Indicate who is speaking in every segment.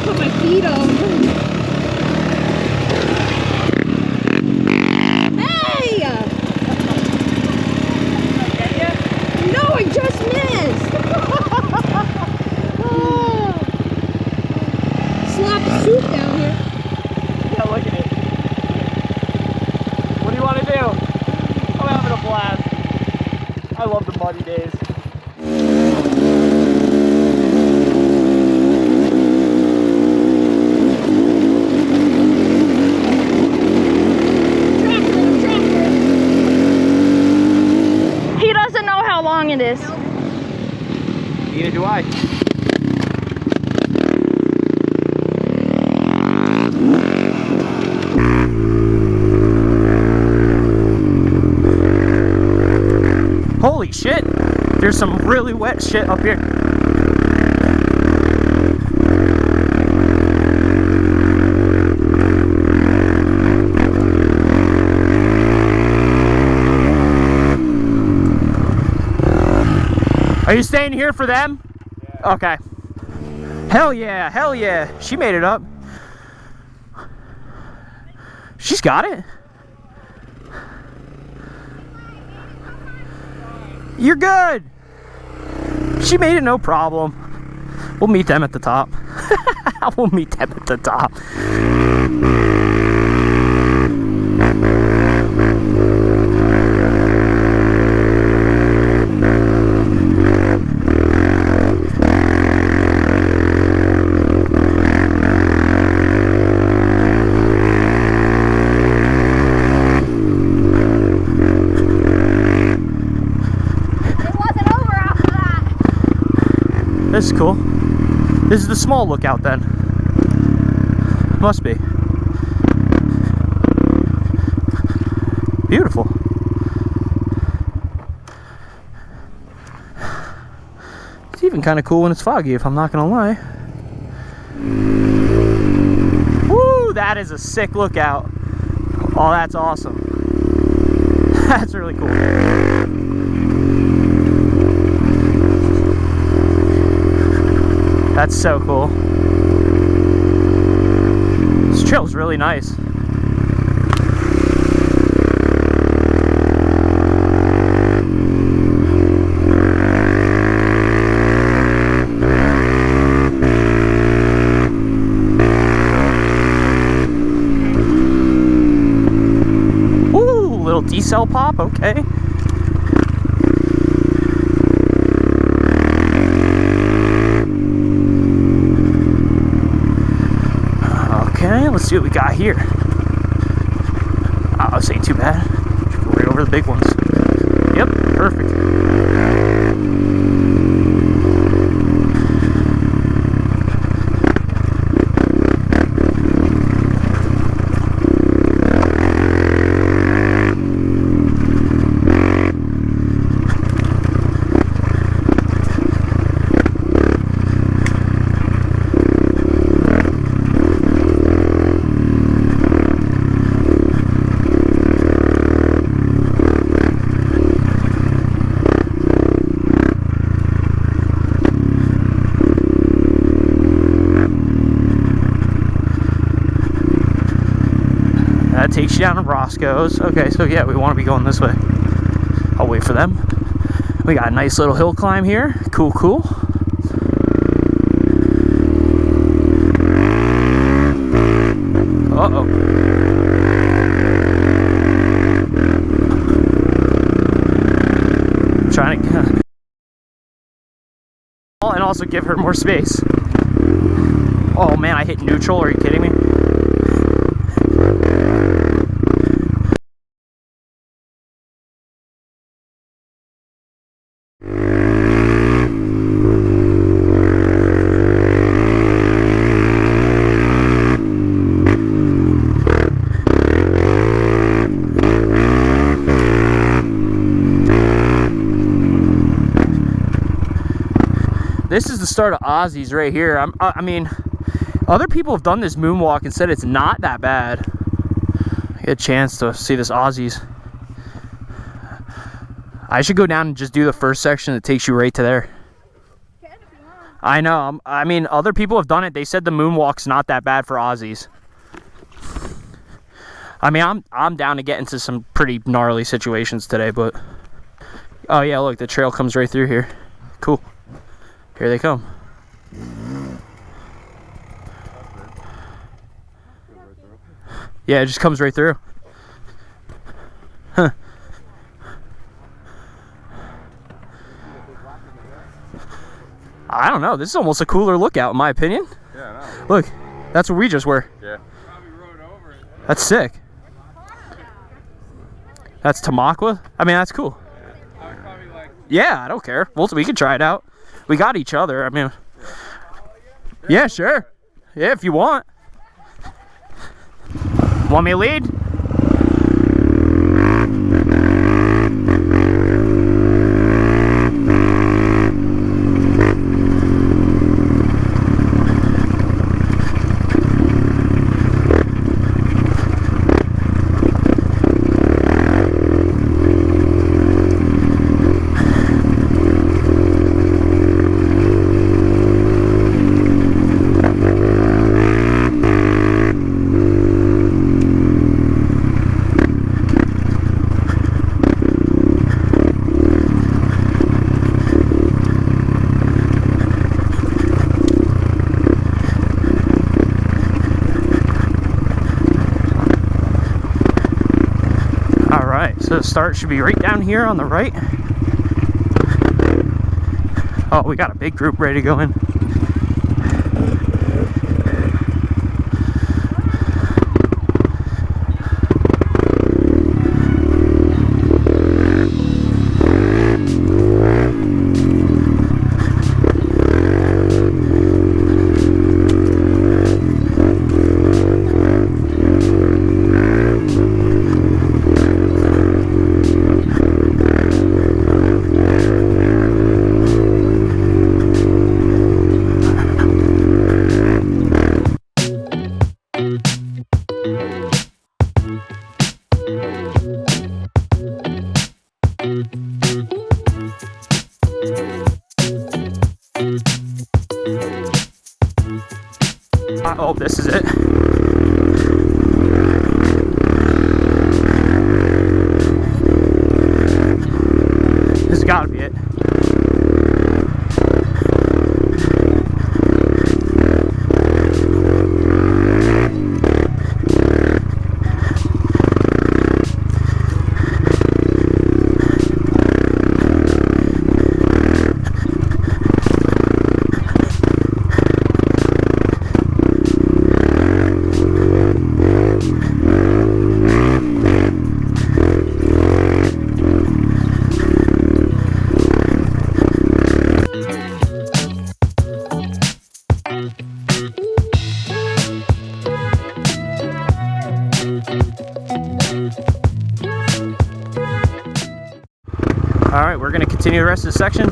Speaker 1: put my feet up. Hey! No, I just missed. Slop soup down here.
Speaker 2: Yeah, look at it. What do you want to do? I'm having a blast. I love the muddy days.
Speaker 1: He doesn't know how long it is.
Speaker 2: Neither do I. Holy shit! There's some really wet shit up here. Are you staying here for them? Yeah. Okay. Hell yeah, hell yeah. She made it up. She's got it. You're good. She made it no problem. We'll meet them at the top. We'll meet them at the top. This is cool. This is the small lookout then. Must be. Beautiful. It's even kind of cool when it's foggy, if I'm not gonna lie. Woo! That is a sick lookout. Oh, that's awesome. That's really cool. That's so cool. This trail's really nice. Ooh, little decel pop, okay. Let's see what we got here. Oh, this ain't too bad. Go right over the big ones. Yep, perfect. That takes you down to Roscoe's. Okay, so yeah, we want to be going this way. I'll wait for them. We got a nice little hill climb here. Cool, cool. Uh-oh. I'm trying to... and also give her more space. Oh man, I hit neutral. Are you kidding me? This is the start of Aussies right here. I mean, other people have done this moonwalk and said it's not that bad. I get a chance to see this Aussies. I should go down and just do the first section that takes you right to there. I know. I mean, other people have done it. They said the moonwalk's not that bad for Aussies. I mean, I'm down to get into some pretty gnarly situations today, but oh yeah, look, the trail comes right through here. Cool. Here they come. Yeah, it just comes right through. Huh. I don't know. This is almost a cooler lookout, in my opinion.
Speaker 3: Yeah, I know.
Speaker 2: Look, that's where we just were.
Speaker 3: Yeah.
Speaker 2: That's sick. That's Tamaqua. I mean, that's cool. Yeah, I don't care. We can try it out. We got each other. I mean, yeah, sure. Yeah, if you want. Want me to lead? So the start should be right down here on the right. Oh, we got a big group ready to go in. Oh, this is it. This has got to be it. All right, we're going to continue the rest of the section.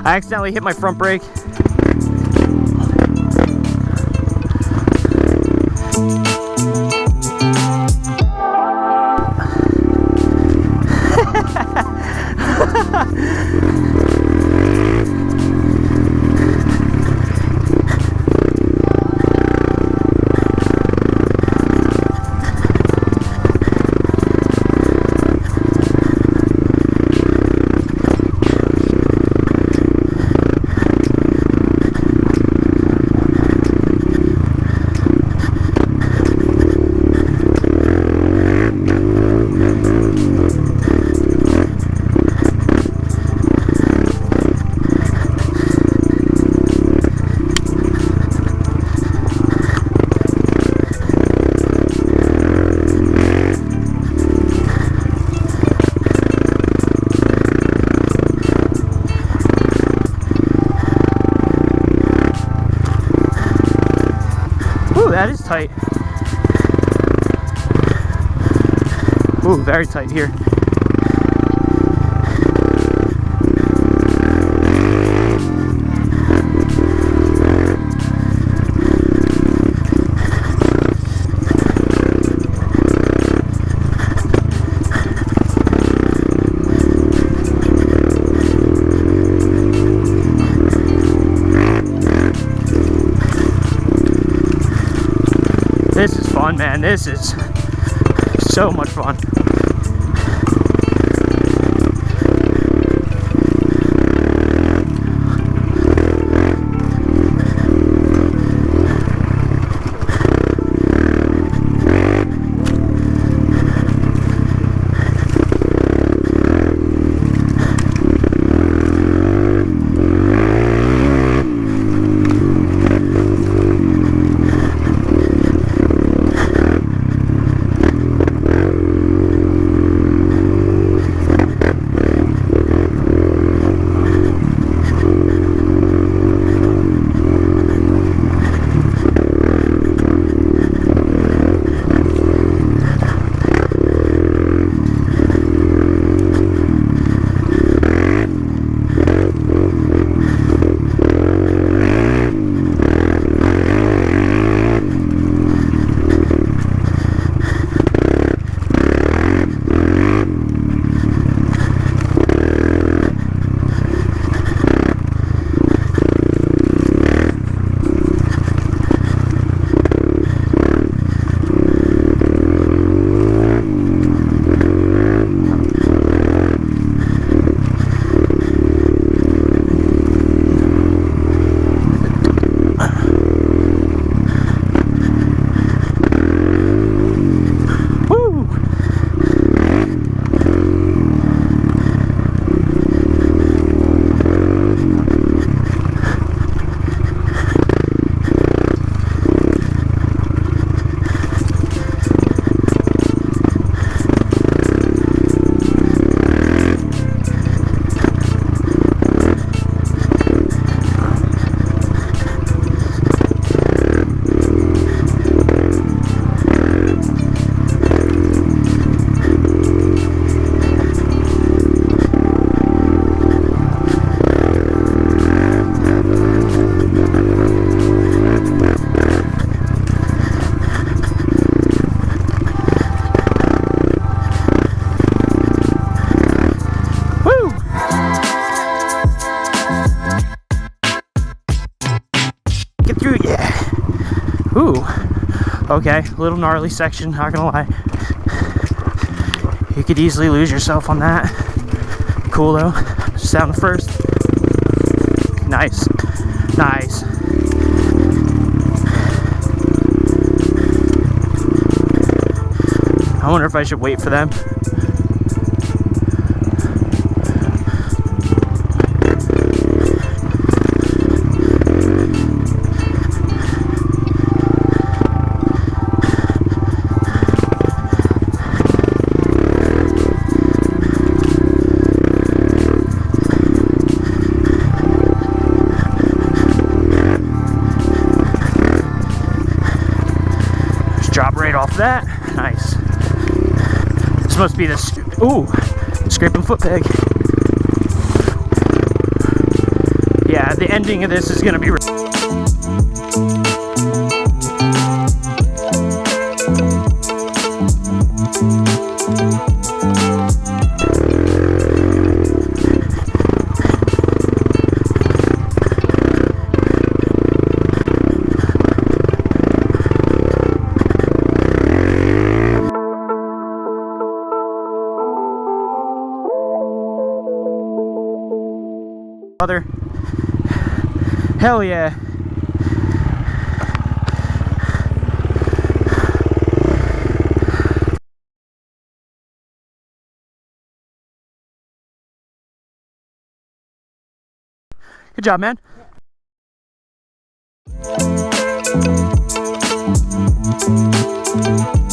Speaker 2: I accidentally hit my front brake. that is tight. Ooh, very tight here. This is fun, man. This is so much fun. Ooh, okay, a little gnarly section, not gonna lie. You could easily lose yourself on that. Cool though, just down the first. Nice, nice. I wonder if I should wait for them. Drop right off that. Nice. This must be this. Ooh, scraping foot peg. Yeah, the ending of this is gonna be. Brother. Hell yeah. Good job, man. Yeah.